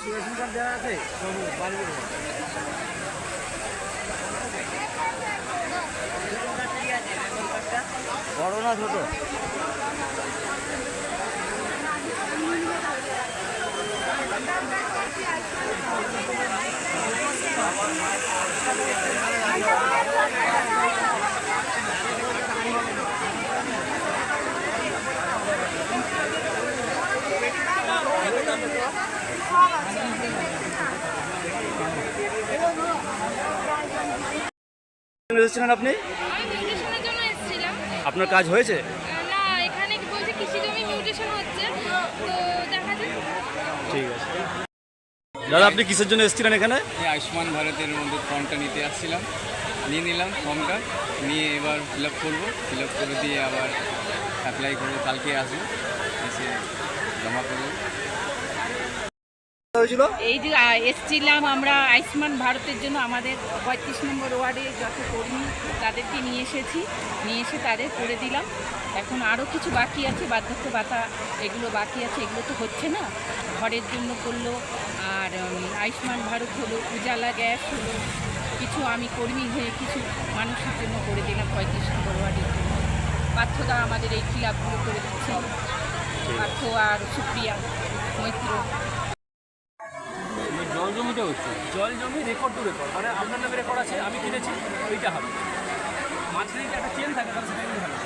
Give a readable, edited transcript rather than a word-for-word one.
Ration card দেওয়া আছে বাড়ি বড় না ছোট? এসেছিলেন আপনি? আমি মিউটেশনের জন্য এসেছিলাম। আপনার কাজ হয়েছে? না, এখানে বলছে কৃষি জমি মিউটেশন হচ্ছে, তো দেখা যাক। ঠিক আছে। দাদা আপনি কিসের জন্য এসেছিলেন এখানে? এই আয়ুষ্মান ভারতের মধ্যে ফর্মটা নিতে আসছিলাম, নিয়ে নিলাম ফর্মটা, নিয়ে এবার ফিল আপ করবো, ফিল আপ করে দিয়ে আবার অ্যাপ্লাই করবো, কালকে আসবো, এসে জমা করবো। হয়েছিল? এই যে এসছিলাম আমরা আয়ুষ্মান ভারতের জন্য, আমাদের 35 নম্বর ওয়ার্ডে যত কর্মী তাদেরকে নিয়ে এসেছি, নিয়ে এসে তাদের করে দিলাম। এখন আরও কিছু বাকি আছে, বার্ধক্য ভাতা এগুলো বাকি আছে, এগুলো তো হচ্ছে না। ঘরের জন্য করলো, আর আয়ুষ্মান ভারত হলো, উজালা গ্যাস হলো, কিছু আমি কর্মী হয়ে কিছু মানুষের জন্য করে দিলাম 35 নম্বর ওয়ার্ডের জন্য। পার্থদা আমাদের এই ক্লাবগুলো করে দিচ্ছে, পার্থ আর সুপ্রিয়া মৈত্র। জল জমিতে হচ্ছে, জল জমি রেকর্ড টু রেকর্ড, মানে আপনার নামে রেকর্ড আছে, আমি কিনেছি, ওইটা হবে। মাঝখানে একটা চেন থাকে, তাহলে সেটা কিন্তু হবে।